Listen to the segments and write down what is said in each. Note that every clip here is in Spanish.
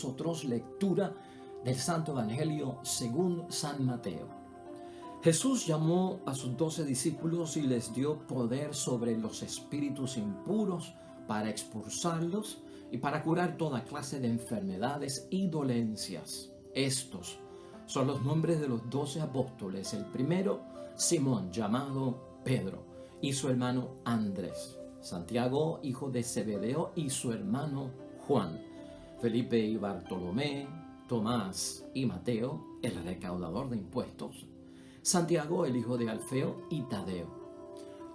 nosotros lectura del Santo Evangelio según San Mateo. Jesús llamó a sus 12 discípulos y les dio poder sobre los espíritus impuros para expulsarlos y para curar toda clase de enfermedades y dolencias. Estos son los nombres de los 12 apóstoles. El primero, Simón, llamado Pedro, y su hermano Andrés. Santiago, hijo de Zebedeo, y su hermano Juan. Felipe y Bartolomé, Tomás y Mateo, el recaudador de impuestos. Santiago, el hijo de Alfeo, y Tadeo.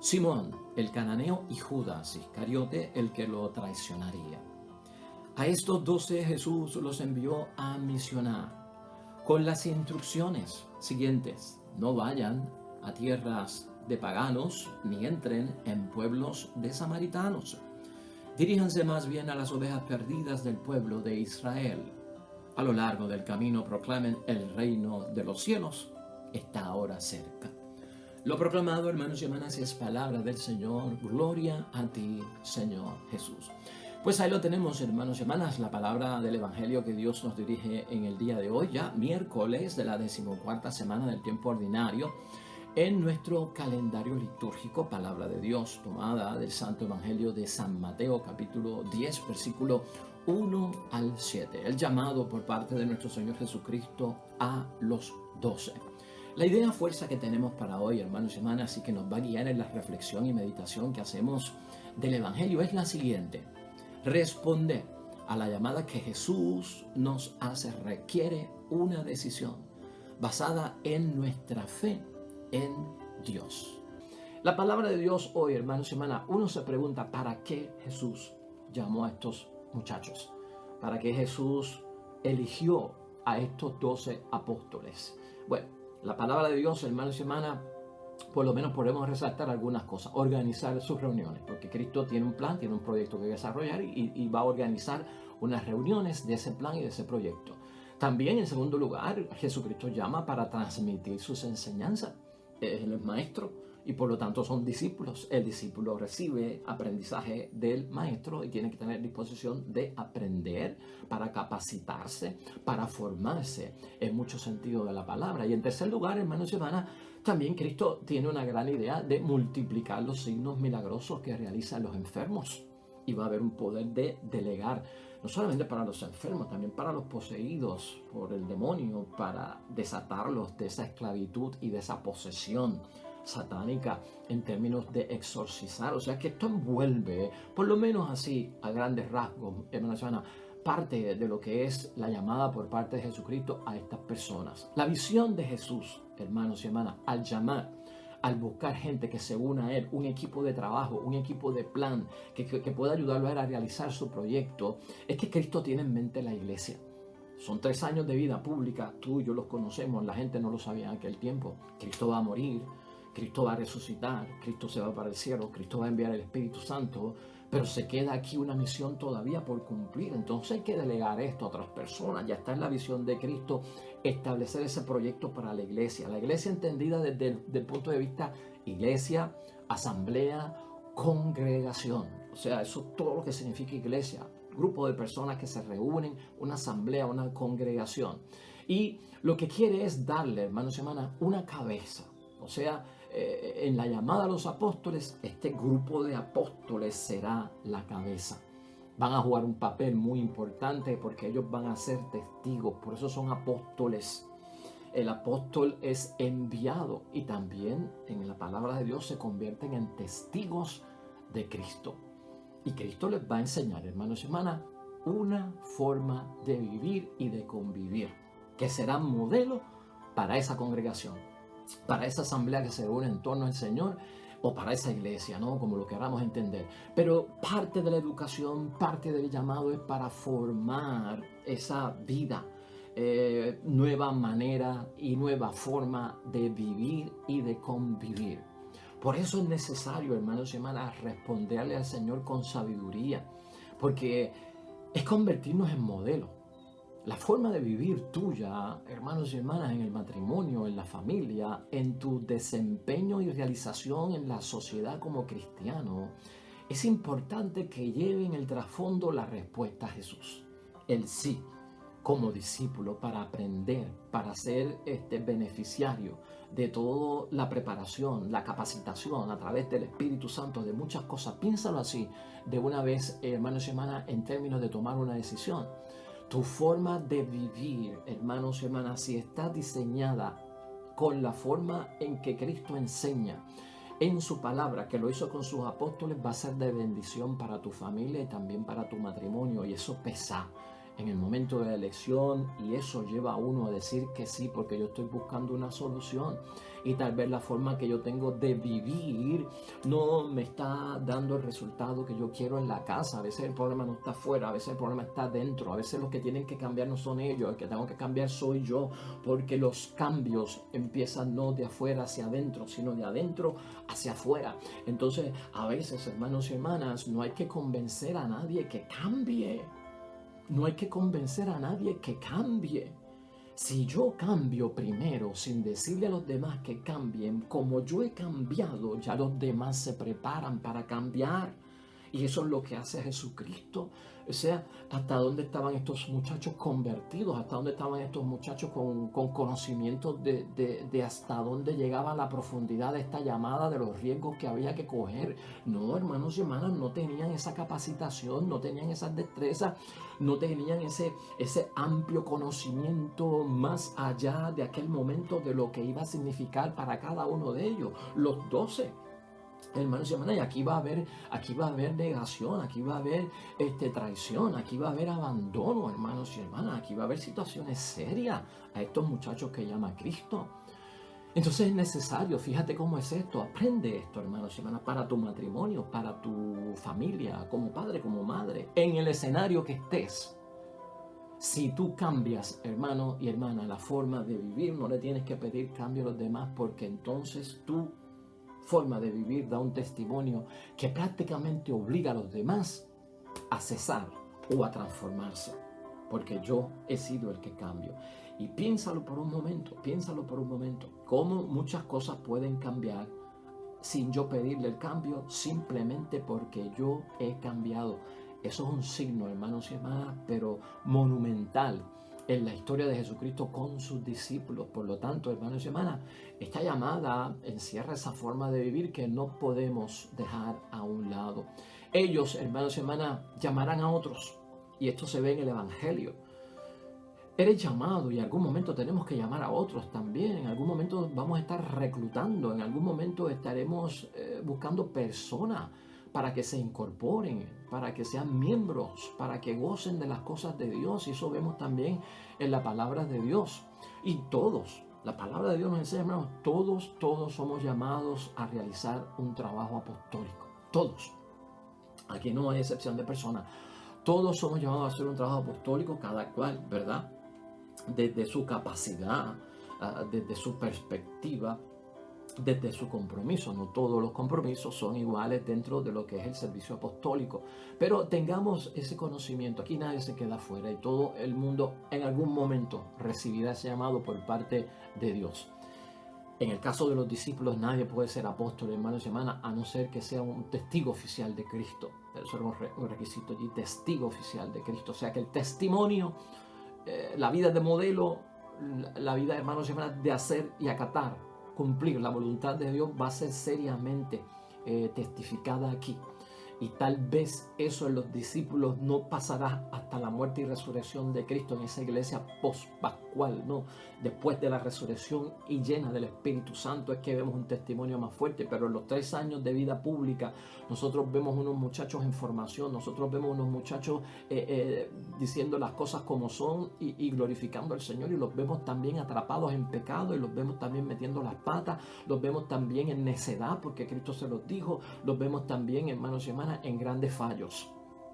Simón, el cananeo, y Judas Iscariote, el que lo traicionaría. A estos 12 Jesús los envió a misionar con las instrucciones siguientes: no vayan a tierras de paganos ni entren en pueblos de samaritanos. Diríjanse más bien a las ovejas perdidas del pueblo de Israel. A lo largo del camino proclamen: el reino de los cielos está ahora cerca. Lo proclamado, hermanos y hermanas, es palabra del Señor. Gloria a ti, Señor Jesús. Pues ahí lo tenemos, hermanos y hermanas, la palabra del Evangelio que Dios nos dirige en el día de hoy, ya miércoles de la 14ª semana del tiempo ordinario, en nuestro calendario litúrgico. Palabra de Dios tomada del Santo Evangelio de San Mateo, capítulo 10, versículo 1 al 7. El llamado por parte de nuestro Señor Jesucristo a los 12. La idea fuerza que tenemos para hoy, hermanos y hermanas, y que nos va a guiar en la reflexión y meditación que hacemos del Evangelio es la siguiente: responder a la llamada que Jesús nos hace requiere una decisión basada en nuestra fe en Dios. La palabra de Dios hoy, hermanos y hermanas, uno se pregunta ¿para qué Jesús llamó a estos muchachos? ¿Para qué Jesús eligió a estos 12 apóstoles? Bueno, la palabra de Dios, hermanos y hermanas, por lo menos podemos resaltar algunas cosas. Organizar sus reuniones, porque Cristo tiene un plan, tiene un proyecto que desarrollar y va a organizar unas reuniones de ese plan y de ese proyecto. También, en segundo lugar, Jesucristo llama para transmitir sus enseñanzas. Él es maestro y por lo tanto son discípulos. El discípulo recibe aprendizaje del maestro y tiene que tener disposición de aprender para capacitarse, para formarse en muchos sentidos de la palabra. Y en tercer lugar, hermanos y hermanas, también Cristo tiene una gran idea de multiplicar los signos milagrosos que realizan los enfermos. Y va a haber un poder de delegar, no solamente para los enfermos, también para los poseídos por el demonio, para desatarlos de esa esclavitud y de esa posesión satánica en términos de exorcizar. O sea que esto envuelve, por lo menos así, a grandes rasgos, hermanos y hermanas, parte de lo que es la llamada por parte de Jesucristo a estas personas. La visión de Jesús, hermanos y hermanas, al llamar, al buscar gente que se una a él, un equipo de trabajo, un equipo de plan que pueda ayudarlo a él a realizar su proyecto, es que Cristo tiene en mente la iglesia. Son 3 años de vida pública, tú y yo los conocemos, la gente no lo sabía en aquel tiempo. Cristo va a morir, Cristo va a resucitar, Cristo se va para el cielo, Cristo va a enviar el Espíritu Santo, pero se queda aquí una misión todavía por cumplir. Entonces hay que delegar esto a otras personas. Ya está en la visión de Cristo establecer ese proyecto para la iglesia. La iglesia entendida desde el punto de vista iglesia, asamblea, congregación. O sea, eso es todo lo que significa iglesia. Grupo de personas que se reúnen, una asamblea, una congregación. Y lo que quiere es darle, hermanos y hermanas, una cabeza. O sea, en la llamada a los apóstoles, este grupo de apóstoles será la cabeza. Van a jugar un papel muy importante porque ellos van a ser testigos. Por eso son apóstoles. El apóstol es enviado y también en la palabra de Dios se convierten en testigos de Cristo. Y Cristo les va a enseñar, hermanos y hermanas, una forma de vivir y de convivir que será modelo para esa congregación, para esa asamblea que se reúne en torno al Señor o para esa iglesia, ¿no? Como lo queramos entender. Pero parte de la educación, parte del llamado es para formar esa vida, nueva manera y nueva forma de vivir y de convivir. Por eso es necesario, hermanos y hermanas, responderle al Señor con sabiduría, porque es convertirnos en modelo. La forma de vivir tuya, hermanos y hermanas, en el matrimonio, en la familia, en tu desempeño y realización en la sociedad como cristiano, es importante que lleve en el trasfondo la respuesta a Jesús, el sí. como discípulo, para aprender, para ser beneficiario de toda la preparación, la capacitación a través del Espíritu Santo de muchas cosas. Piénsalo así de una vez, hermanos y hermanas, en términos de tomar una decisión. Tu forma de vivir, hermanos y hermanas, si está diseñada con la forma en que Cristo enseña en su palabra, que lo hizo con sus apóstoles, va a ser de bendición para tu familia y también para tu matrimonio, y eso pesa en el momento de la elección, y eso lleva a uno a decir que sí, porque yo estoy buscando una solución, y tal vez la forma que yo tengo de vivir no me está dando el resultado que yo quiero en la casa. A veces el problema no está afuera, a veces el problema está dentro, a veces los que tienen que cambiar no son ellos, el que tengo que cambiar soy yo, porque los cambios empiezan no de afuera hacia adentro, sino de adentro hacia afuera. Entonces, a veces, hermanos y hermanas, no hay que convencer a nadie que cambie. No hay que convencer a nadie que cambie. Si yo cambio primero sin decirle a los demás que cambien, como yo he cambiado, ya los demás se preparan para cambiar. Y eso es lo que hace Jesucristo. O sea, hasta dónde estaban estos muchachos convertidos, hasta dónde estaban estos muchachos con conocimientos de hasta dónde llegaba la profundidad de esta llamada, de los riesgos que había que coger. No, hermanos y hermanas, no tenían esa capacitación, no tenían esas destrezas, no tenían ese amplio conocimiento más allá de aquel momento de lo que iba a significar para cada uno de ellos. Los 12. Hermanos y hermanas, y aquí va a haber negación, aquí va a haber traición, aquí va a haber abandono, hermanos y hermanas, aquí va a haber situaciones serias a estos muchachos que llama Cristo. Entonces es necesario, fíjate cómo es esto, aprende esto, hermanos y hermanas, para tu matrimonio, para tu familia, como padre, como madre, en el escenario que estés. Si tú cambias, hermano y hermana, la forma de vivir, no le tienes que pedir cambio a los demás, porque entonces tu forma de vivir da un testimonio que prácticamente obliga a los demás a cesar o a transformarse, porque yo he sido el que cambio. Y piénsalo por un momento, cómo muchas cosas pueden cambiar sin yo pedirle el cambio, simplemente porque yo he cambiado. Eso es un signo, hermanos y hermanas, pero monumental en la historia de Jesucristo con sus discípulos. Por lo tanto, hermanos y hermanas, esta llamada encierra esa forma de vivir que no podemos dejar a un lado. Ellos, hermanos y hermanas, llamarán a otros, y esto se ve en el Evangelio. Eres llamado y en algún momento tenemos que llamar a otros también. En algún momento vamos a estar reclutando, en algún momento estaremos buscando personas para que se incorporen, para que sean miembros, para que gocen de las cosas de Dios. Y eso vemos también en la palabra de Dios. Y todos, la palabra de Dios nos enseña, hermanos, todos somos llamados a realizar un trabajo apostólico. Todos. Aquí no hay excepción de personas. Todos somos llamados a hacer un trabajo apostólico, cada cual, ¿verdad? Desde su capacidad, desde su perspectiva, desde su compromiso. No todos los compromisos son iguales dentro de lo que es el servicio apostólico, pero tengamos ese conocimiento. Aquí nadie se queda fuera y todo el mundo en algún momento recibirá ese llamado por parte de Dios. En el caso de los discípulos, nadie puede ser apóstol, hermanos y hermanas, a no ser que sea un testigo oficial de Cristo. Eso era un requisito allí, testigo oficial de Cristo. O sea que el testimonio, la vida de modelo, la vida, hermanos y hermanas, de hacer y acatar, cumplir la voluntad de Dios, va a ser seriamente testificada aquí. Y tal vez eso en los discípulos no pasará hasta la muerte y resurrección de Cristo en esa iglesia post-pascual, ¿no? Después de la resurrección y llena del Espíritu Santo es que vemos un testimonio más fuerte. Pero en los 3 años de vida pública nosotros vemos unos muchachos en formación, nosotros vemos unos muchachos diciendo las cosas como son y glorificando al Señor, y los vemos también atrapados en pecado, y los vemos también metiendo las patas, los vemos también en necedad porque Cristo se los dijo, los vemos también, hermanos y hermanas, en grandes fallos.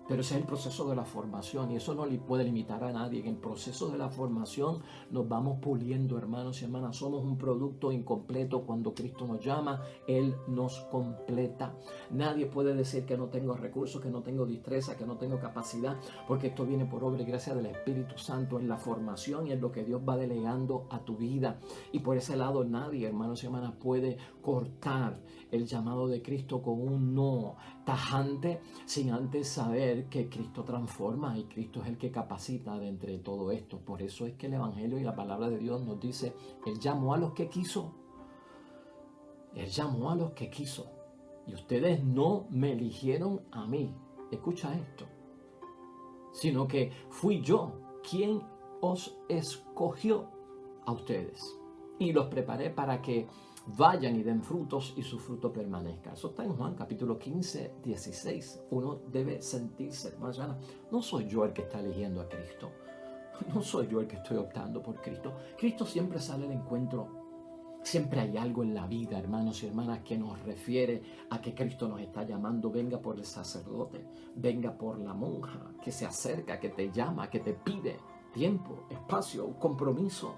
Pero ese es el proceso de la formación, y eso no le puede limitar a nadie. En el proceso de la formación nos vamos puliendo, hermanos y hermanas. Somos un producto incompleto. Cuando Cristo nos llama, Él nos completa. Nadie puede decir que no tengo recursos, que no tengo destreza, que no tengo capacidad, porque esto viene por obra y gracia del Espíritu Santo en la formación y en lo que Dios va delegando a tu vida. Y por ese lado nadie, hermanos y hermanas, puede cortar el llamado de Cristo con un no tajante sin antes saber entender que Cristo transforma y Cristo es el que capacita de entre todo esto. Por eso es que el Evangelio y la palabra de Dios nos dice, Él llamó a los que quiso. Él llamó a los que quiso. Y ustedes no me eligieron a mí. Escucha esto. Sino que fui yo quien os escogió a ustedes. Y los preparé para que vayan y den frutos y su fruto permanezca. Eso está en Juan capítulo 15, 16. Uno debe sentirse, hermano, no soy yo el que está eligiendo a Cristo. No soy yo el que estoy optando por Cristo. Cristo siempre sale al encuentro. Siempre hay algo en la vida, hermanos y hermanas, que nos refiere a que Cristo nos está llamando. Venga por el sacerdote, venga por la monja que se acerca, que te llama, que te pide tiempo, espacio, compromiso.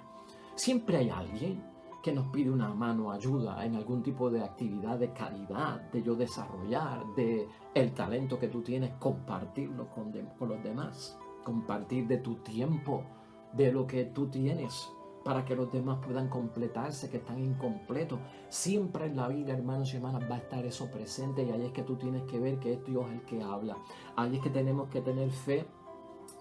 Siempre hay alguien que nos pide una mano, ayuda en algún tipo de actividad de caridad, de yo desarrollar, de el talento que tú tienes, compartirlo con los demás, compartir de tu tiempo, de lo que tú tienes, para que los demás puedan completarse, que están incompletos. Siempre en la vida, hermanos y hermanas, va a estar eso presente, y ahí es que tú tienes que ver que es Dios el que habla. Ahí es que tenemos que tener fe,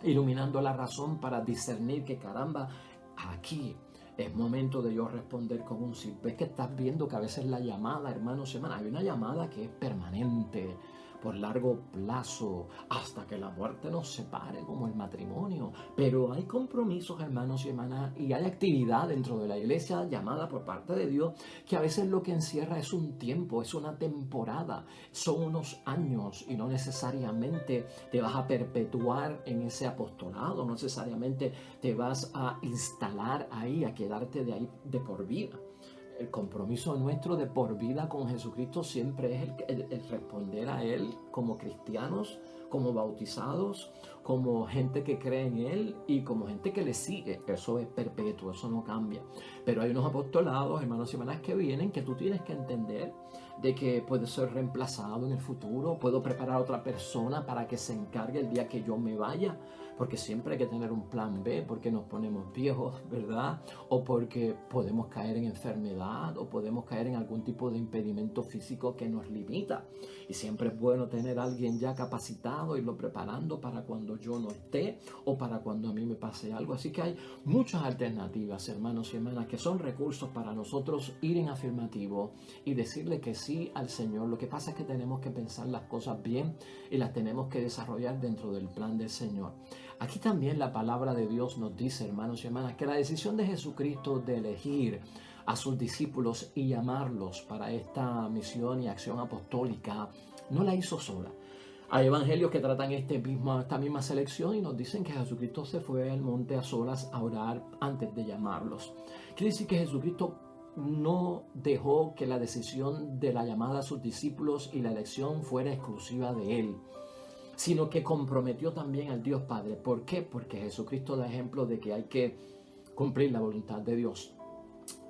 iluminando la razón para discernir que caramba, aquí es momento de yo responder con un sí. Ves que estás viendo que a veces la llamada, hermanos y hermanas, hay una llamada que es permanente, por largo plazo, hasta que la muerte nos separe, como el matrimonio. Pero hay compromisos, hermanos y hermanas, y hay actividad dentro de la iglesia llamada por parte de Dios, que a veces lo que encierra es un tiempo, es una temporada, son unos años, y no necesariamente te vas a perpetuar en ese apostolado, no necesariamente te vas a instalar ahí, a quedarte de ahí de por vida. El compromiso nuestro de por vida con Jesucristo siempre es el responder a Él como cristianos, como bautizados, como gente que cree en Él y como gente que le sigue. Eso es perpetuo, eso no cambia. Pero hay unos apostolados, hermanos y hermanas, que vienen, que tú tienes que entender de que puede ser reemplazado en el futuro. Puedo preparar a otra persona para que se encargue el día que yo me vaya, porque siempre hay que tener un plan B, porque nos ponemos viejos, ¿verdad? O porque podemos caer en enfermedad, o podemos caer en algún tipo de impedimento físico que nos limita. Y siempre es bueno tener a alguien ya capacitado, irlo preparando para cuando yo no esté, o para cuando a mí me pase algo. Así que hay muchas alternativas, hermanos y hermanas, que son recursos para nosotros ir en afirmativo y decirle que sí al Señor. Lo que pasa es que tenemos que pensar las cosas bien y las tenemos que desarrollar dentro del plan del Señor. Aquí también la palabra de Dios nos dice, hermanos y hermanas, que la decisión de Jesucristo de elegir a sus discípulos y llamarlos para esta misión y acción apostólica no la hizo sola. Hay evangelios que tratan esta misma selección y nos dicen que Jesucristo se fue al monte a solas a orar antes de llamarlos. Quiere decir que Jesucristo no dejó que la decisión de la llamada a sus discípulos y la elección fuera exclusiva de Él, sino que comprometió también al Dios Padre. ¿Por qué? Porque Jesucristo da ejemplo de que hay que cumplir la voluntad de Dios.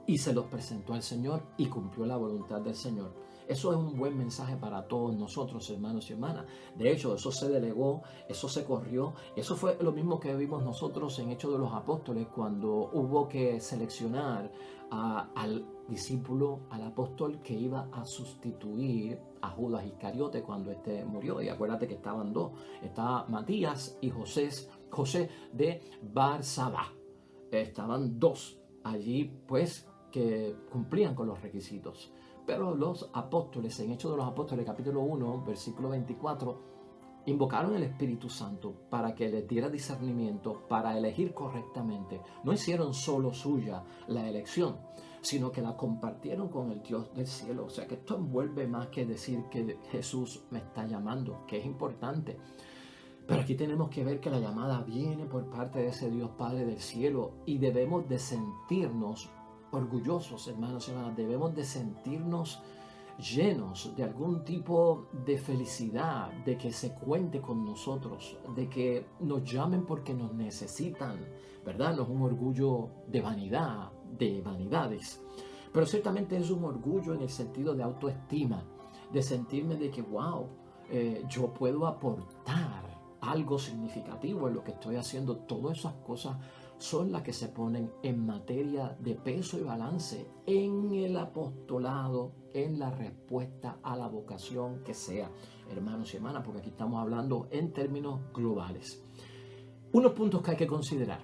Y se los presentó al Señor y cumplió la voluntad del Señor. Eso es un buen mensaje para todos nosotros, hermanos y hermanas. De hecho, eso se delegó, eso se corrió. Eso fue lo mismo que vimos nosotros en Hechos de los Apóstoles, cuando hubo que seleccionar al discípulo, al apóstol que iba a sustituir a Judas Iscariote cuando éste murió. Y acuérdate que estaban dos. Estaba Matías y José de Barsabá. Estaban dos allí, pues, que cumplían con los requisitos. Pero los apóstoles, en Hechos de los Apóstoles, capítulo 1, versículo 24, invocaron el Espíritu Santo para que les diera discernimiento para elegir correctamente. No hicieron solo suya la elección, sino que la compartieron con el Dios del cielo. O sea que esto envuelve más que decir que Jesús me está llamando, que es importante. Pero aquí tenemos que ver que la llamada viene por parte de ese Dios Padre del cielo y debemos de sentirnos orgullosos, hermanos y hermanas. Debemos de sentirnos llenos de algún tipo de felicidad, de que se cuente con nosotros, de que nos llamen porque nos necesitan, ¿verdad? No es un orgullo de vanidad, de vanidades, pero ciertamente es un orgullo en el sentido de autoestima, de sentirme de que, wow, yo puedo aportar algo significativo en lo que estoy haciendo. Todas esas cosas son las que se ponen en materia de peso y balance en el apostolado, en la respuesta a la vocación que sea, hermanos y hermanas, porque aquí estamos hablando en términos globales. Unos puntos que hay que considerar,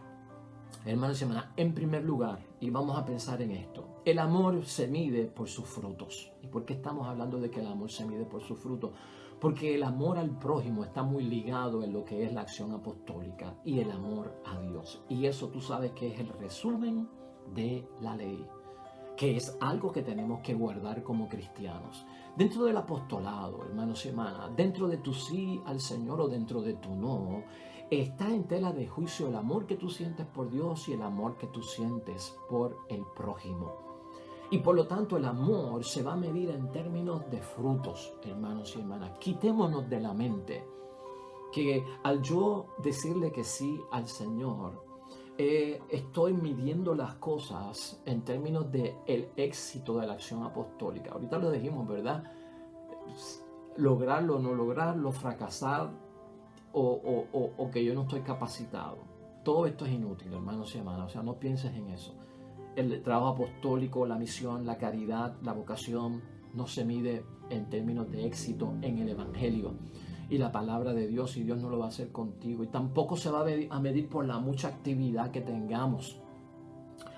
hermanos y hermanas. En primer lugar, y vamos a pensar en esto, el amor se mide por sus frutos. ¿Y por qué estamos hablando de que el amor se mide por sus frutos? Porque el amor al prójimo está muy ligado en lo que es la acción apostólica y el amor a Dios. Y eso tú sabes que es el resumen de la ley, que es algo que tenemos que guardar como cristianos. Dentro del apostolado, hermanos y hermanas, dentro de tu sí al Señor o dentro de tu no, está en tela de juicio el amor que tú sientes por Dios y el amor que tú sientes por el prójimo. Y por lo tanto el amor se va a medir en términos de frutos, hermanos y hermanas. Quitémonos de la mente que al yo decirle que sí al Señor, estoy midiendo las cosas en términos del éxito de la acción apostólica. Ahorita lo dijimos, ¿verdad? Lograrlo o no lograrlo, fracasar o que yo no estoy capacitado. Todo esto es inútil, hermanos y hermanas. O sea, no pienses en eso. El trabajo apostólico, la misión, la caridad, la vocación no se mide en términos de éxito en el Evangelio y la palabra de Dios, y Dios no lo va a hacer contigo. Y tampoco se va a medir por la mucha actividad que tengamos,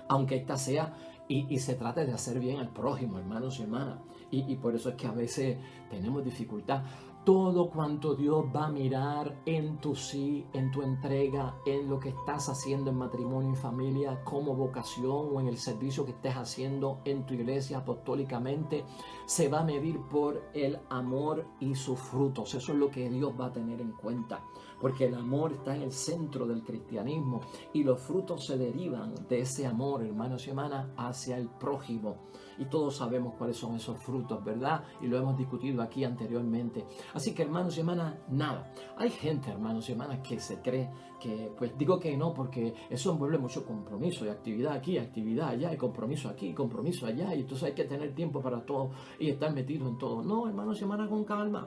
aunque esta sea y se trate de hacer bien al prójimo, hermanos y hermanas. Y por eso es que a veces tenemos dificultad. Todo cuanto Dios va a mirar en tu sí, en tu entrega, en lo que estás haciendo en matrimonio y familia, como vocación o en el servicio que estés haciendo en tu iglesia apostólicamente, se va a medir por el amor y sus frutos. Eso es lo que Dios va a tener en cuenta, porque el amor está en el centro del cristianismo y los frutos se derivan de ese amor, hermanos y hermanas, hacia el prójimo. Y todos sabemos cuáles son esos frutos, ¿verdad? Y lo hemos discutido aquí anteriormente. Así que, hermanos y hermanas, nada. Hay gente, hermanos y hermanas, que se cree que, pues digo que no, porque eso envuelve mucho compromiso y actividad aquí, actividad allá, y compromiso aquí, compromiso allá. Y entonces hay que tener tiempo para todo y estar metido en todo. No, hermanos y hermanas, con calma.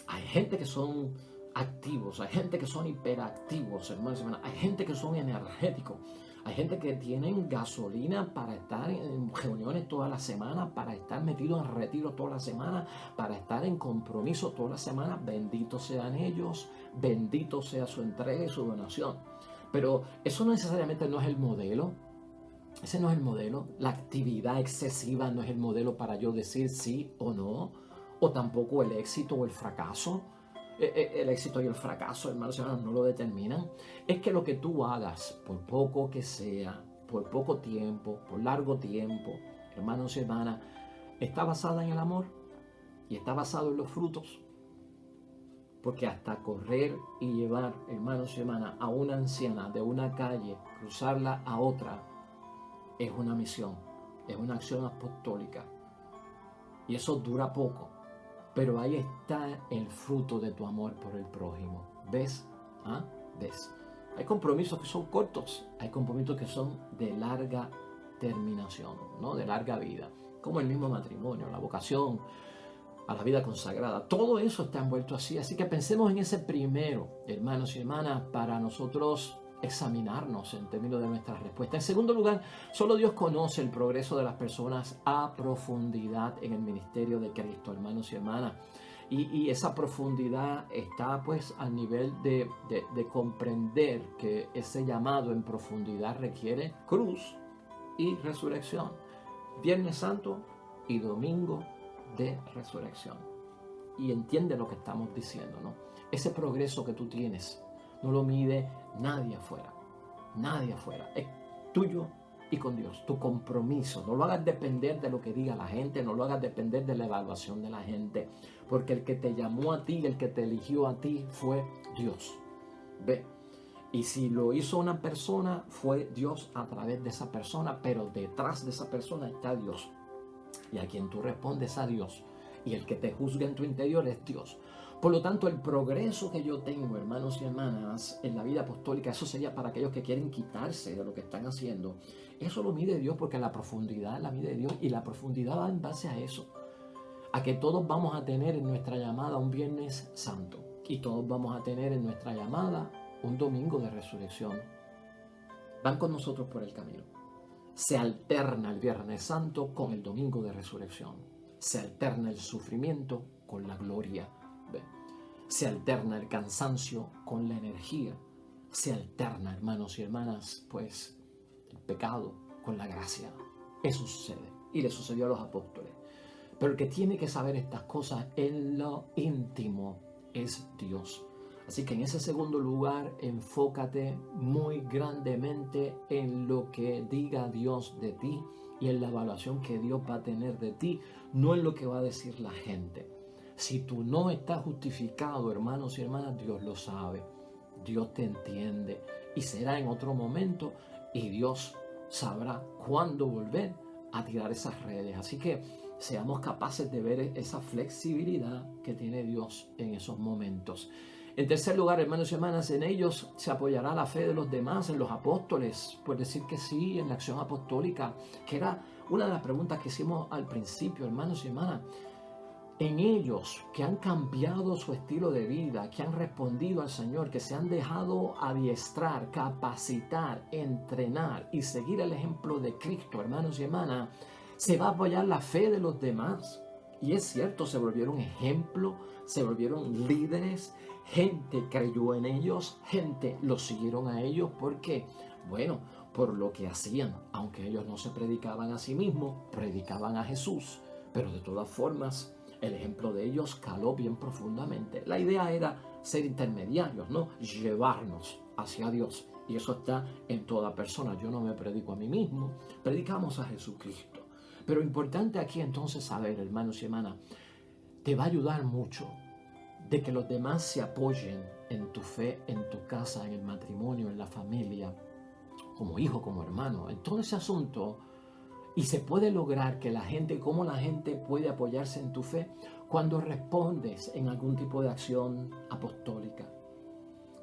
Hay gente que son activos, hay gente que son hiperactivos, hermanos y hermanas. Hay gente que son energéticos. Hay gente que tienen gasolina para estar en reuniones toda la semana, para estar metidos en retiro toda la semana, para estar en compromiso toda la semana. Benditos sean ellos, bendito sea su entrega y su donación. Pero eso no necesariamente no es el modelo. Ese no es el modelo. La actividad excesiva no es el modelo para yo decir sí o no, o tampoco el éxito o el fracaso. El éxito y el fracaso, hermanos y hermanas, no lo determinan. Es que lo que tú hagas, por poco que sea, por poco tiempo, por largo tiempo, hermanos y hermanas, está basada en el amor y está basado en los frutos. Porque hasta correr y llevar, hermanos y hermanas, a una anciana de una calle, cruzarla a otra, es una misión, es una acción apostólica. Y eso dura poco. Pero ahí está el fruto de tu amor por el prójimo. ¿Ves? ¿Ah? ¿Ves? Hay compromisos que son cortos, hay compromisos que son de larga terminación, ¿no? De larga vida, como el mismo matrimonio, la vocación a la vida consagrada. Todo eso está envuelto así. Así que pensemos en ese primero, hermanos y hermanas, para nosotros examinarnos en términos de nuestra respuesta. En segundo lugar, solo Dios conoce el progreso de las personas a profundidad en el ministerio de Cristo, hermanos y hermanas. Y esa profundidad está pues al nivel de comprender que ese llamado en profundidad requiere cruz y resurrección. Viernes Santo y Domingo de Resurrección. Y entiende lo que estamos diciendo, ¿no? Ese progreso que tú tienes no lo mide nadie afuera. Nadie afuera. Es tuyo y con Dios. Tu compromiso. No lo hagas depender de lo que diga la gente. No lo hagas depender de la evaluación de la gente. Porque el que te llamó a ti, el que te eligió a ti fue Dios. Ve. Y si lo hizo una persona, fue Dios a través de esa persona. Pero detrás de esa persona está Dios. Y a quien tú respondes a Dios. Y el que te juzga en tu interior es Dios. Por lo tanto, el progreso que yo tengo, hermanos y hermanas, en la vida apostólica, eso sería para aquellos que quieren quitarse de lo que están haciendo. Eso lo mide Dios, porque la profundidad la mide Dios, y la profundidad va en base a eso. A que todos vamos a tener en nuestra llamada un Viernes Santo, y todos vamos a tener en nuestra llamada un Domingo de Resurrección. van con nosotros por el camino. Se alterna el Viernes Santo con el Domingo de Resurrección. Se alterna el sufrimiento con la gloria. ¿Ve? Se alterna el cansancio con la energía. Se alterna, hermanos y hermanas, pues el pecado con la gracia. Eso sucede y le sucedió a los apóstoles. Pero el que tiene que saber estas cosas en lo íntimo es Dios. Así que en ese segundo lugar, enfócate muy grandemente en lo que diga Dios de ti y en la evaluación que Dios va a tener de ti, no en lo que va a decir la gente. Si tú no estás justificado, hermanos y hermanas, Dios lo sabe. Dios te entiende y será en otro momento y Dios sabrá cuándo volver a tirar esas redes. Así que seamos capaces de ver esa flexibilidad que tiene Dios en esos momentos. En tercer lugar, hermanos y hermanas, en ellos se apoyará la fe de los demás, en los apóstoles, por decir que sí, en la acción apostólica, que era una de las preguntas que hicimos al principio, hermanos y hermanas. En ellos que han cambiado su estilo de vida, que han respondido al Señor, que se han dejado adiestrar, capacitar, entrenar y seguir el ejemplo de Cristo, hermanos y hermanas, se va a apoyar la fe de los demás. Y es cierto, se volvieron ejemplo, se volvieron líderes, gente creyó en ellos, gente los siguieron a ellos. ¿Por qué? Bueno, por lo que hacían, aunque ellos no se predicaban a sí mismos, predicaban a Jesús. Pero de todas formas, el ejemplo de ellos caló bien profundamente. La idea era ser intermediarios, ¿no? Llevarnos hacia Dios. Y eso está en toda persona. Yo no me predico a mí mismo, predicamos a Jesucristo. Pero importante aquí entonces saber, hermanos y hermanas, te va a ayudar mucho de que los demás se apoyen en tu fe, en tu casa, en el matrimonio, en la familia, como hijo, como hermano, en todo ese asunto. Y se puede lograr que la gente, cómo la gente puede apoyarse en tu fe cuando respondes en algún tipo de acción apostólica.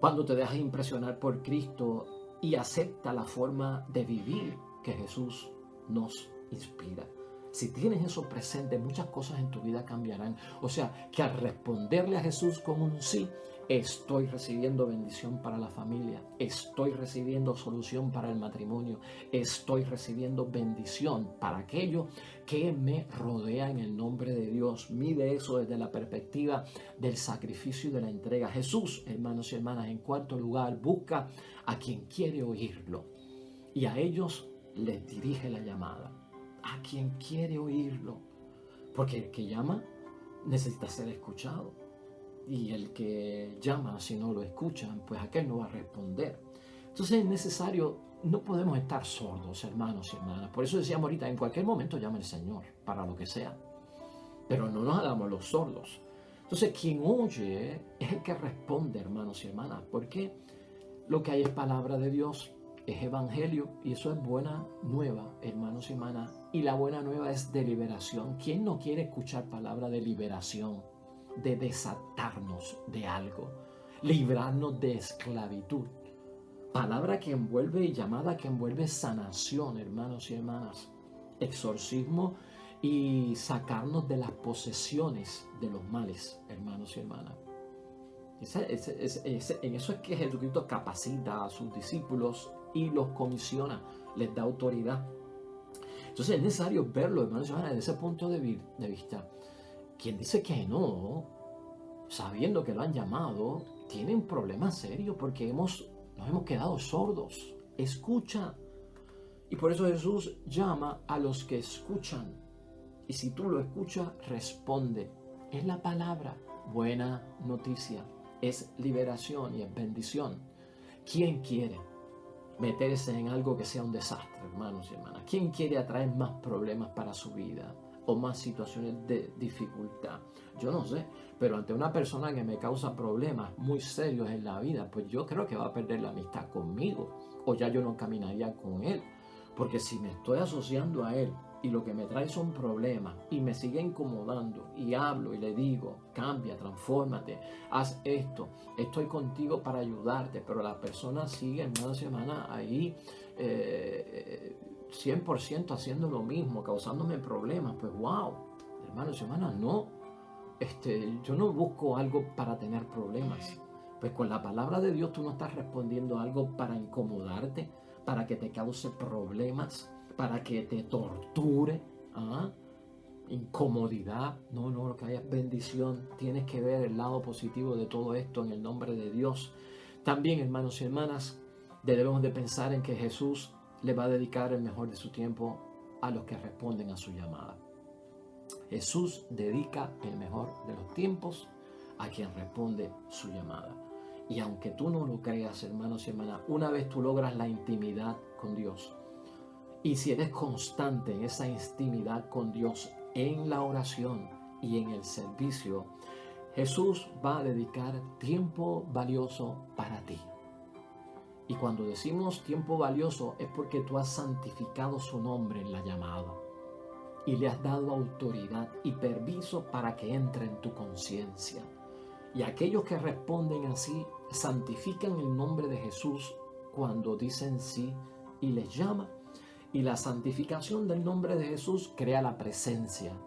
Cuando te dejas impresionar por Cristo y acepta la forma de vivir que Jesús nos inspira. Si tienes eso presente, muchas cosas en tu vida cambiarán. O sea, que al responderle a Jesús con un sí, estoy recibiendo bendición para la familia, estoy recibiendo solución para el matrimonio, estoy recibiendo bendición para aquello que me rodea en el nombre de Dios. Mide eso desde la perspectiva del sacrificio y de la entrega. Jesús, hermanos y hermanas, en cuarto lugar, busca a quien quiere oírlo y a ellos les dirige la llamada. A quien quiere oírlo, porque el que llama necesita ser escuchado. Y el que llama, si no lo escuchan, pues aquel no va a responder. Entonces es necesario, no podemos estar sordos, hermanos y hermanas. Por eso decíamos ahorita, en cualquier momento llama el Señor, para lo que sea. Pero no nos hagamos los sordos. Entonces quien oye es el que responde, hermanos y hermanas. Porque lo que hay es palabra de Dios, es evangelio, y eso es buena nueva, hermanos y hermanas. Y la buena nueva es de liberación. ¿Quién no quiere escuchar palabra de liberación? De desatarnos de algo, librarnos de esclavitud. Palabra que envuelve y llamada que envuelve sanación, hermanos y hermanas. Exorcismo y sacarnos de las posesiones de los males, hermanos y hermanas. En eso es que Jesucristo capacita a sus discípulos y los comisiona, les da autoridad. Entonces es necesario verlo, hermanos y hermanas, desde ese punto de vista. Quien dice que no, sabiendo que lo han llamado, tiene un problema serio porque nos hemos quedado sordos. Escucha. Y por eso Jesús llama a los que escuchan. Y si tú lo escuchas, responde. Es la palabra, buena noticia. Es liberación y es bendición. ¿Quién quiere meterse en algo que sea un desastre, hermanos y hermanas? ¿Quién quiere atraer más problemas para su vida o más situaciones de dificultad? Yo no sé, pero ante una persona que me causa problemas muy serios en la vida, pues yo creo que va a perder la amistad conmigo, o ya yo no caminaría con él, porque si me estoy asociando a él y lo que me trae son problemas y me sigue incomodando y hablo y le digo, cambia, transfórmate, haz esto, estoy contigo para ayudarte, pero la persona sigue, hermanos y hermanas, ahí 100% haciendo lo mismo, causándome problemas, pues wow, hermanos y hermanas, no, yo no busco algo para tener problemas. Pues con la palabra de Dios tú no estás respondiendo algo para incomodarte, para que te cause problemas, para que te torture, incomodidad. No, lo que haya es bendición. Tienes que ver el lado positivo de todo esto en el nombre de Dios. También, hermanos y hermanas, debemos de pensar en que Jesús le va a dedicar el mejor de su tiempo a los que responden a su llamada. Jesús dedica el mejor de los tiempos a quien responde su llamada. Y aunque tú no lo creas, hermanos y hermanas, una vez tú logras la intimidad con Dios, y si eres constante en esa intimidad con Dios, en la oración y en el servicio, Jesús va a dedicar tiempo valioso para ti. Y cuando decimos tiempo valioso es porque tú has santificado su nombre en la llamada y le has dado autoridad y permiso para que entre en tu conciencia. Y aquellos que responden así santifican el nombre de Jesús cuando dicen sí y les llama. Y la santificación del nombre de Jesús crea la presencia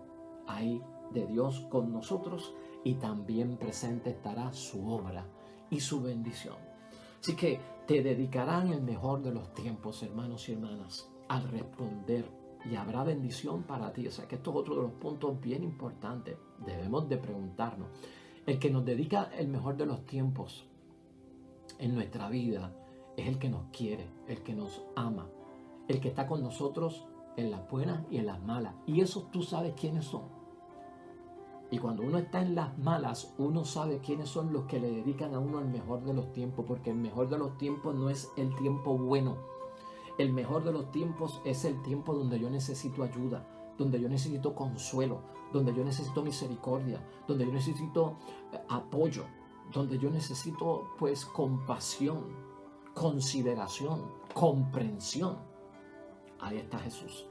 ahí de Dios con nosotros, y también presente estará su obra y su bendición. Así que te dedicarán el mejor de los tiempos, hermanos y hermanas, al responder, y habrá bendición para ti. O sea que esto es otro de los puntos bien importantes. Debemos de preguntarnos. El que nos dedica el mejor de los tiempos en nuestra vida es el que nos quiere, el que nos ama, el que está con nosotros en las buenas y en las malas. Y eso tú sabes quiénes son. Y cuando uno está en las malas, uno sabe quiénes son los que le dedican a uno el mejor de los tiempos, porque el mejor de los tiempos no es el tiempo bueno. El mejor de los tiempos es el tiempo donde yo necesito ayuda, donde yo necesito consuelo, donde yo necesito misericordia, donde yo necesito apoyo, donde yo necesito pues compasión, consideración, comprensión. Ahí está Jesús.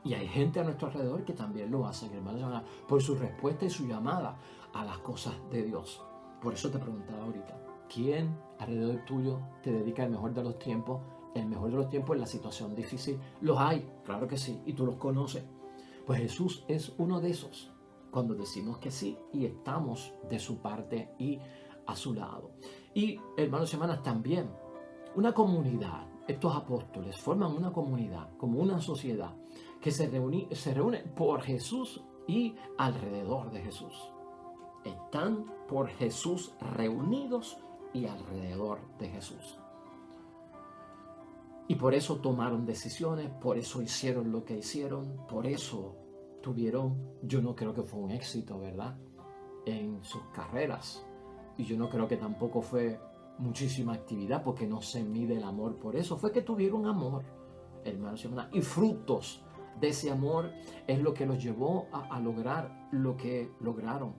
Y hay gente a nuestro alrededor que también lo hacen, hermanos, por su respuesta y su llamada a las cosas de Dios. Por eso te preguntaba ahorita, ¿quién alrededor tuyo te dedica el mejor de los tiempos? El mejor de los tiempos en la situación difícil. Los hay, claro que sí, y tú los conoces. Pues Jesús es uno de esos, cuando decimos que sí y estamos de su parte y a su lado. Y hermanos y hermanas, también una comunidad. Estos apóstoles forman una comunidad, como una sociedad, que se reúne por Jesús y alrededor de Jesús. Están por Jesús reunidos y alrededor de Jesús. Y por eso tomaron decisiones, por eso hicieron lo que hicieron, por eso tuvieron, yo no creo que fue un éxito, ¿verdad?, en sus carreras. Y yo no creo que tampoco fue muchísima actividad, porque no se mide el amor por eso. Fue que tuvieron amor, hermanos y hermanas, y frutos de ese amor es lo que los llevó a lograr lo que lograron.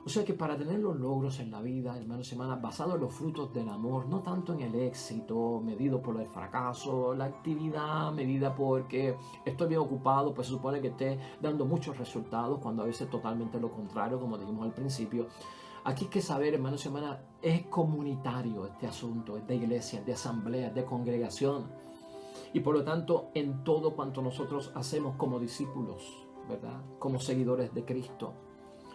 O sea que para tener los logros en la vida, hermanos y hermanas, basados en los frutos del amor, no tanto en el éxito medido por el fracaso, la actividad medida porque estoy bien ocupado, pues se supone que esté dando muchos resultados, cuando a veces totalmente lo contrario, como dijimos al principio. Aquí hay que saber, hermanos y hermanas, es comunitario este asunto, es de iglesia, es de asamblea, es de congregación. Y por lo tanto, en todo cuanto nosotros hacemos como discípulos, ¿verdad?, como seguidores de Cristo,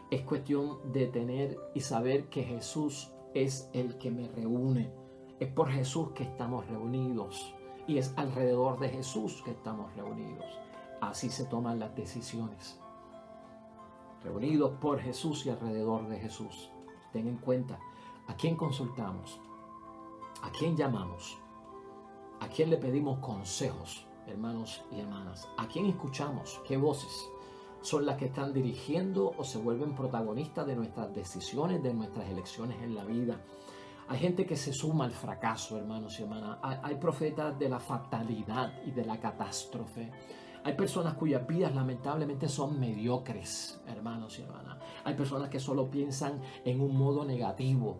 es cuestión de tener y saber que Jesús es el que me reúne. Es por Jesús que estamos reunidos y es alrededor de Jesús que estamos reunidos. Así se toman las decisiones. Reunidos por Jesús y alrededor de Jesús. Ten en cuenta, ¿a quién consultamos? ¿A quién llamamos? ¿A quién le pedimos consejos, hermanos y hermanas? ¿A quién escuchamos? ¿Qué voces son las que están dirigiendo o se vuelven protagonistas de nuestras decisiones, de nuestras elecciones en la vida? Hay gente que se suma al fracaso, hermanos y hermanas. Hay profetas de la fatalidad y de la catástrofe. Hay personas cuyas vidas lamentablemente son mediocres, hermanos y hermanas. Hay personas que solo piensan en un modo negativo.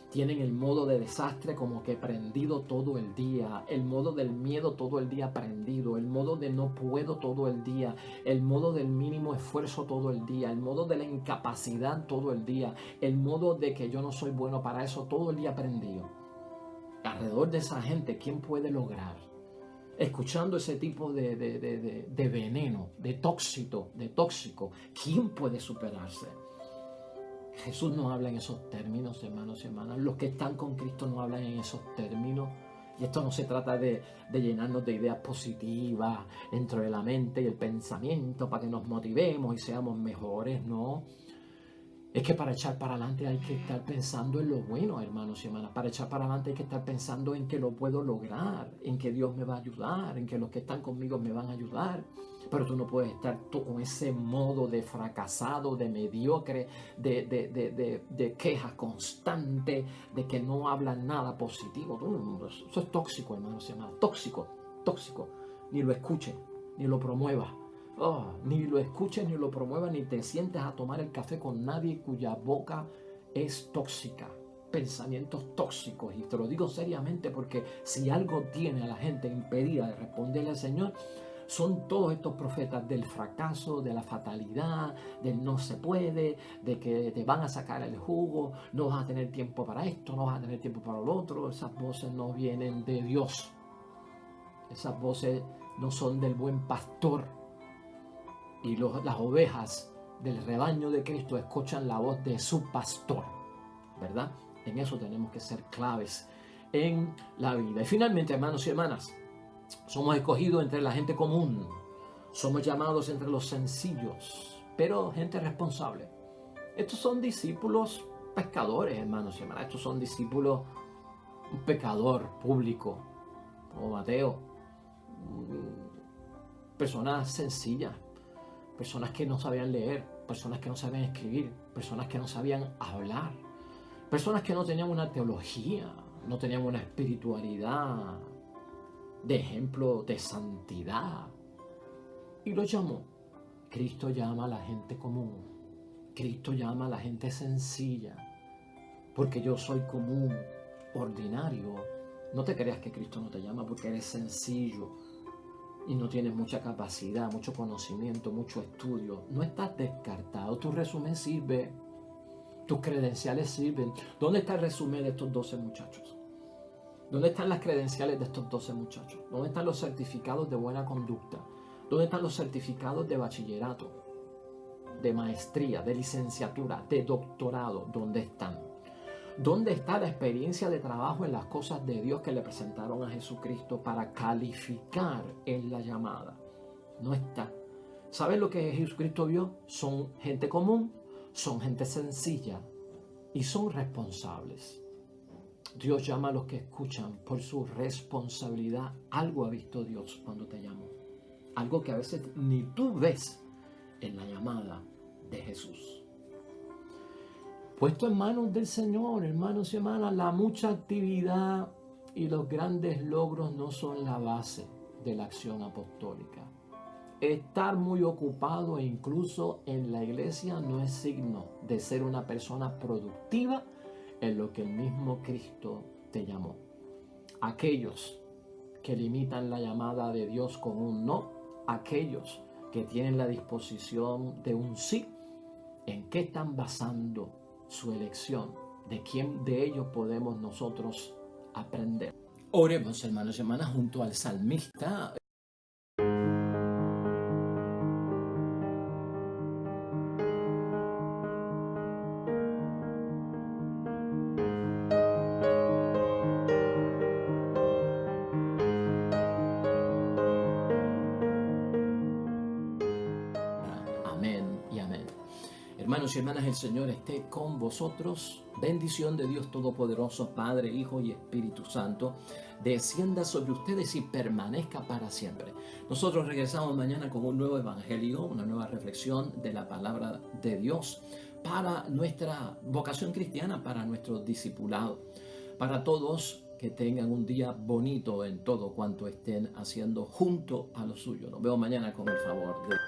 Tienen el modo de desastre como que prendido todo el día, el modo del miedo todo el día prendido, el modo de no puedo todo el día, el modo del mínimo esfuerzo todo el día, el modo de la incapacidad todo el día, el modo de que yo no soy bueno para eso todo el día prendido. Alrededor de esa gente, ¿quién puede lograr? Escuchando ese tipo de veneno, de tóxico, ¿quién puede superarse? Jesús no habla en esos términos, hermanos y hermanas. Los que están con Cristo no hablan en esos términos. Y esto no se trata de llenarnos de ideas positivas dentro de la mente y el pensamiento para que nos motivemos y seamos mejores, no. Es que para echar para adelante hay que estar pensando en lo bueno, hermanos y hermanas. Para echar para adelante hay que estar pensando en que lo puedo lograr, en que Dios me va a ayudar, en que los que están conmigo me van a ayudar. Pero tú no puedes estar con ese modo de fracasado, de mediocre, de quejas constantes, de que no hablan nada positivo. Eso es tóxico, hermanos y hermanas. Tóxico, tóxico. Ni lo escuchen, ni lo promuevas. Oh, ni lo escuches, ni lo promuevas, ni te sientes a tomar el café con nadie cuya boca es tóxica. Pensamientos tóxicos. Y te lo digo seriamente porque si algo tiene a la gente impedida de responderle al Señor, son todos estos profetas del fracaso, de la fatalidad, del no se puede, de que te van a sacar el jugo, no vas a tener tiempo para esto, no vas a tener tiempo para lo otro. Esas voces no vienen de Dios. Esas voces no son del buen pastor. Y las ovejas del rebaño de Cristo escuchan la voz de su pastor, ¿verdad? En eso tenemos que ser claves en la vida. Y finalmente, hermanos y hermanas, somos escogidos entre la gente común, somos llamados entre los sencillos, pero gente responsable. Estos son discípulos pescadores, hermanos y hermanas. Estos son discípulos, un pecador público, como Mateo, personas sencillas, personas que no sabían leer, personas que no sabían escribir, personas que no sabían hablar, personas que no tenían una teología, no tenían una espiritualidad de ejemplo de santidad. Y lo llamó. Cristo llama a la gente común. Cristo llama a la gente sencilla. Porque yo soy común, ordinario. No te creas que Cristo no te llama porque eres sencillo y no tienes mucha capacidad, mucho conocimiento, mucho estudio. No estás descartado. Tu resumen sirve. Tus credenciales sirven. ¿Dónde está el resumen de estos 12 muchachos? ¿Dónde están las credenciales de estos 12 muchachos? ¿Dónde están los certificados de buena conducta? ¿Dónde están los certificados de bachillerato, de maestría, de licenciatura, de doctorado? ¿Dónde están? ¿Dónde está la experiencia de trabajo en las cosas de Dios que le presentaron a Jesucristo para calificar en la llamada? No está. ¿Sabes lo que Jesucristo vio? Son gente común, son gente sencilla y son responsables. Dios llama a los que escuchan por su responsabilidad. Algo ha visto Dios cuando te llamó. Algo que a veces ni tú ves en la llamada de Jesús. Puesto en manos del Señor, hermanos y hermanas, la mucha actividad y los grandes logros no son la base de la acción apostólica. Estar muy ocupado e incluso en la iglesia no es signo de ser una persona productiva en lo que el mismo Cristo te llamó. Aquellos que limitan la llamada de Dios con un no, aquellos que tienen la disposición de un sí, ¿en qué están basando su elección? ¿De quién de ellos podemos nosotros aprender? Oremos, hermanos y hermanas, junto al salmista. Amén y amén. Hermanos y hermanas, el Señor esté con vosotros. Bendición de Dios Todopoderoso, Padre, Hijo y Espíritu Santo, descienda sobre ustedes y permanezca para siempre. Nosotros regresamos mañana con un nuevo evangelio, una nueva reflexión de la palabra de Dios para nuestra vocación cristiana, para nuestro discipulado, para todos que tengan un día bonito en todo cuanto estén haciendo junto a lo suyo. Nos vemos mañana con el favor de Dios.